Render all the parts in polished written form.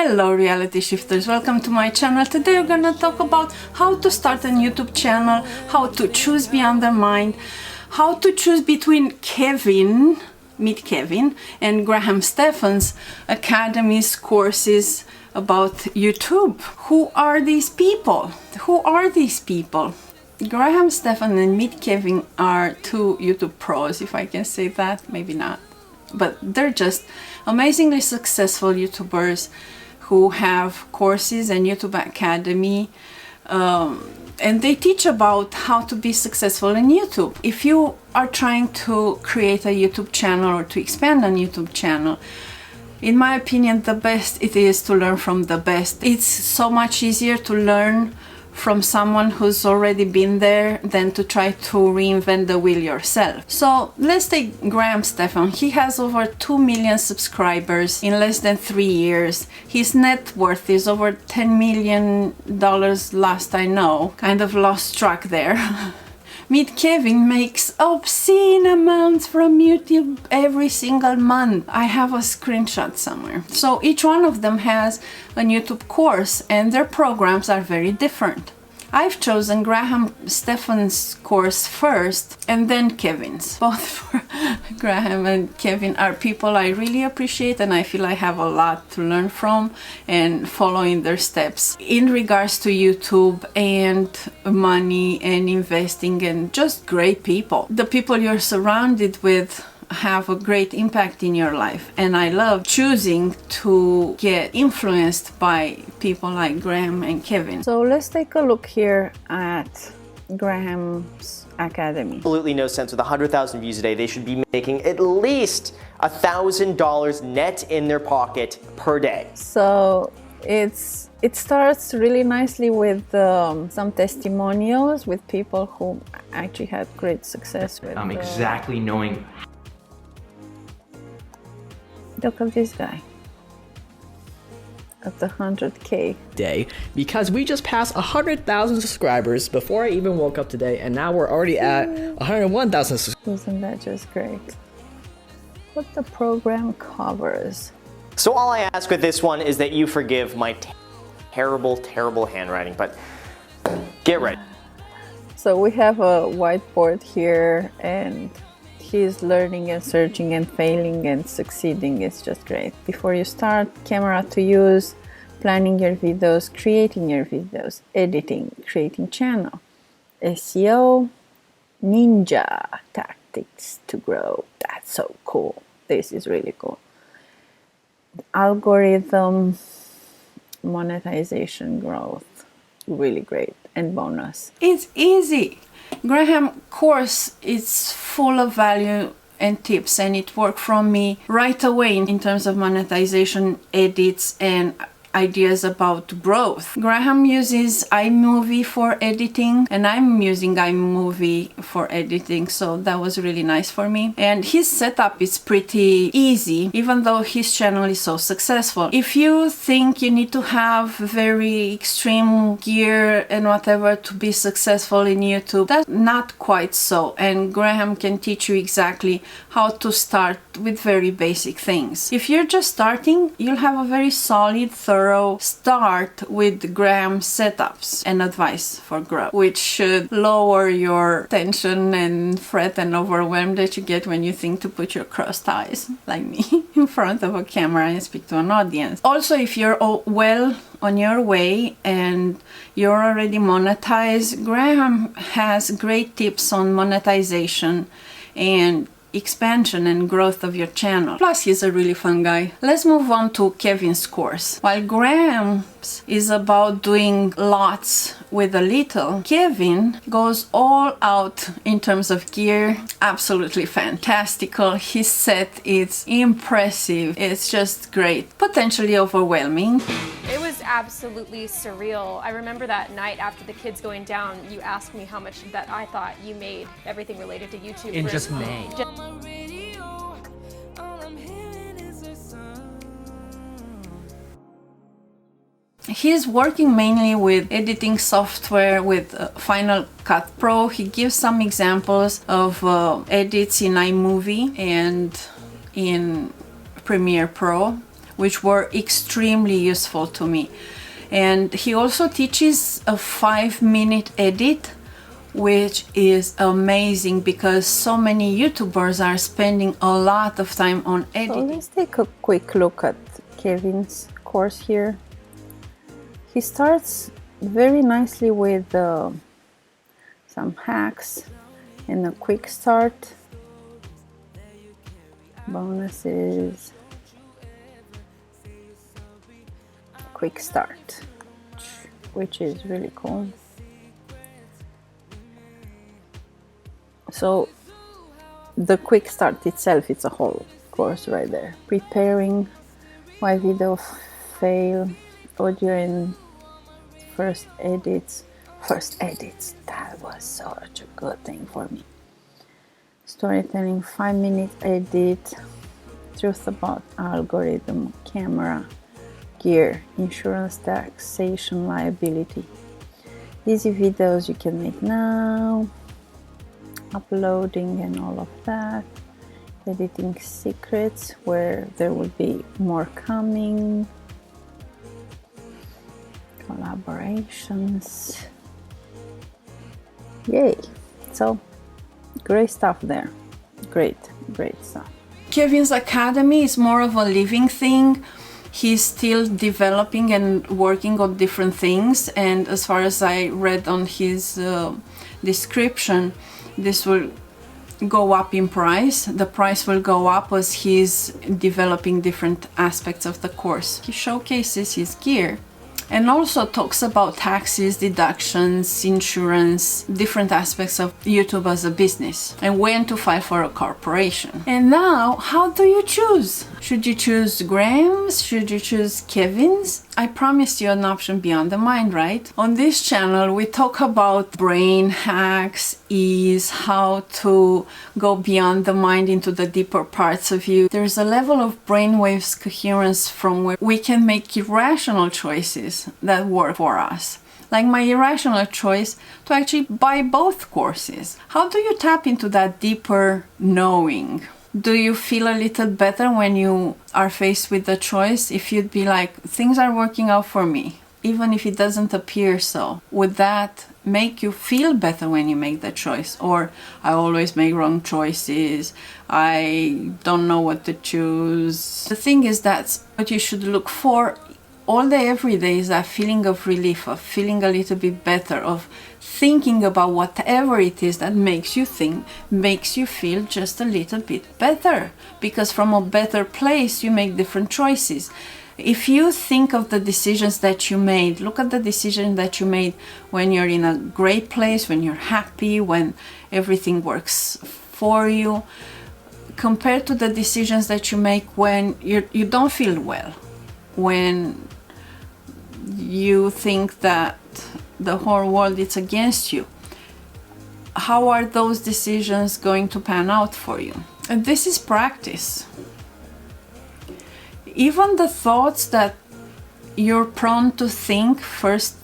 Hello reality shifters, welcome to my channel. Today we're gonna talk about how to start a YouTube channel, how to choose beyond the mind, how to choose between meet Kevin and Graham Stephan's academies, courses about YouTube. Who are these people? Graham Stephan and meet Kevin are two YouTube pros, if I can say that, maybe not. But they're just amazingly successful YouTubers who have courses and YouTube Academy, and they teach about how to be successful in YouTube. If you are trying to create a YouTube channel or to expand a YouTube channel, in my opinion, the best it is to learn from the best. It's so much easier to learn from someone who's already been there than to try to reinvent the wheel yourself. So let's take Graham Stephan. He has over 2 million subscribers in less than 3 years. His net worth is over $10 million last I know. Kind of lost track there. Meet Kevin makes obscene amounts from YouTube every single month. I have a screenshot somewhere. So each one of them has a YouTube course and their programs are very different. I've chosen Graham Stephan's course first and then Kevin's. Both for Graham and Kevin are people I really appreciate and I feel I have a lot to learn from and following their steps in regards to YouTube and money and investing and just great people. The people you're surrounded with have a great impact in your life, and I love choosing to get influenced by people like Graham and Kevin. So let's take a look here at Graham's Academy. Absolutely no sense. With 100,000 views a day, they should be making at least $1,000 net in their pocket per day. So it starts really nicely with some testimonials with people who actually had great success with exactly knowing. Look at this guy at the 100K day, because we just passed 100,000 subscribers before I even woke up today, and now we're already at 101,000 subscribers. Isn't that just great? What the program covers. So all I ask with this one is that you forgive my terrible handwriting, but get ready. So we have a whiteboard here and he's learning and searching and failing and succeeding. It's just great. Before you start, camera to use, planning your videos, creating your videos, editing, creating channel, SEO, ninja tactics to grow. That's so cool. This is really cool. Algorithm, monetization, growth, really great, and bonus. It's easy. Graham course is full of value and tips, and it worked from me right away in terms of monetization, edits, and ideas about growth. Graham uses iMovie for editing and I'm using iMovie for editing, so that was really nice for me. And his setup is pretty easy, even though his channel is so successful. If you think you need to have very extreme gear and whatever to be successful in YouTube, that's not quite so, and Graham can teach you exactly how to start with very basic things. If you're just starting, you'll have a very solid, thorough start with Graham's setups and advice for growth, which should lower your tension and fret and overwhelm that you get when you think to put your crossed eyes, like me, in front of a camera and speak to an audience. Also, if you're well on your way and you're already monetized, Graham has great tips on monetization and expansion and growth of your channel. Plus, he's a really fun guy. Let's move on to Kevin's course. While Graham's is about doing lots with a little, Kevin goes all out in terms of gear. Absolutely fantastical. His set is impressive. It's just great. Potentially overwhelming. It was absolutely surreal. I remember that night after the kids going down, you asked me how much that I thought you made, everything related to YouTube. In just May. He's working mainly with editing software, with Final Cut Pro. He gives some examples of edits in iMovie and in Premiere Pro. which were extremely useful to me. And he also teaches a 5-minute edit, which is amazing because so many YouTubers are spending a lot of time on So editing. let's take a quick look at Kevin's course here. He starts very nicely with some hacks and a quick start, bonuses, quick start, which is really cool. So the quick start itself, it's a whole course right there. Preparing why video fail, audio and first edits. That was such a good thing for me. Storytelling, 5-minute edit, truth about algorithm, camera, gear, insurance, taxation, liability. Easy videos you can make now, uploading and all of that, editing secrets where there will be more coming, collaborations. Yay! So great stuff there. Great stuff. Kevin's Academy is more of a living thing. He's still developing and working on different things, and as far as I read on his description, this will go up in price. The price will go up as he's developing different aspects of the course. He showcases his gear and also talks about taxes, deductions, insurance, different aspects of YouTube as a business, and when to file for a corporation. And now, how do you choose? Should you choose Graham's? Should you choose Kevin's? I promised you an option beyond the mind, right? On this channel, we talk about brain hacks, ease, how to go beyond the mind into the deeper parts of you. There's a level of brainwaves coherence from where we can make irrational choices that work for us. Like my irrational choice to actually buy both courses. How do you tap into that deeper knowing? Do you feel a little better when you are faced with the choice? If you'd be like, things are working out for me, even if it doesn't appear so, would that make you feel better when you make the choice? Or I always make wrong choices, I don't know what to choose. The thing is, that's what you should look for all day, every day, is that feeling of relief, of feeling a little bit better, of thinking about whatever it is that makes you think, makes you feel just a little bit better. Because from a better place, you make different choices. If you think of the decisions that you made, look at the decision that you made when you're in a great place, when you're happy, when everything works for you, compared to the decisions that you make when you don't feel well, when you think that the whole world is against you. How are those decisions going to pan out for you? And this is practice. Even the thoughts that you're prone to think first,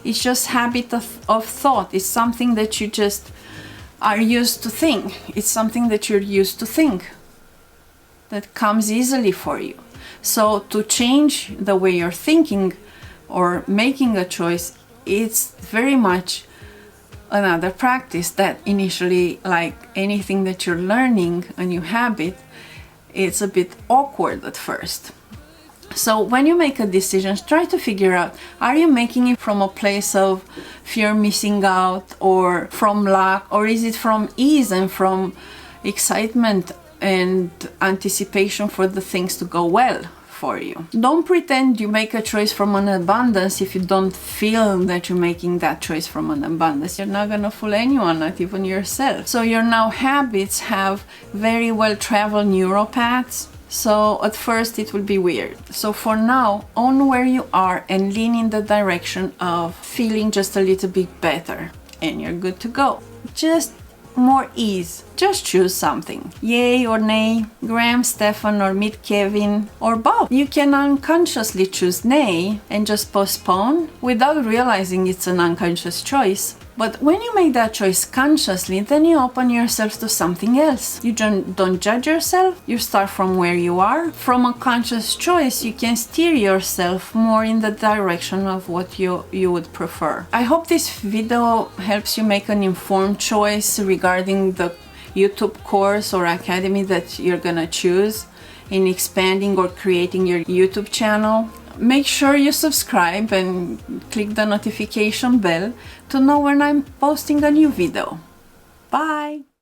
it's just habit of thought. It's something that you just are used to think. It's something that you're used to think that comes easily for you. So to change the way you're thinking or making a choice, it's very much another practice that initially, like anything that you're learning, a new habit, it's a bit awkward at first. So when you make a decision, try to figure out, are you making it from a place of fear missing out, or from luck, or is it from ease and from excitement and anticipation for the things to go well for you? Don't pretend you make a choice from an abundance if you don't feel that you're making that choice from an abundance. You're not gonna fool anyone, not even yourself. So your now habits have very well traveled neural paths. So at first it will be weird. So for now, own where you are and lean in the direction of feeling just a little bit better, and you're good to go. Just more ease. Just choose something. Yay or nay, Graham, Stephan, or meet Kevin, or both. You can unconsciously choose nay and just postpone without realizing it's an unconscious choice. But when you make that choice consciously, then you open yourself to something else. You don't judge yourself, you start from where you are. From a conscious choice, you can steer yourself more in the direction of what you would prefer. I hope this video helps you make an informed choice regarding the YouTube course or academy that you're gonna choose in expanding or creating your YouTube channel. Make sure you subscribe and click the notification bell to know when I'm posting a new video. Bye!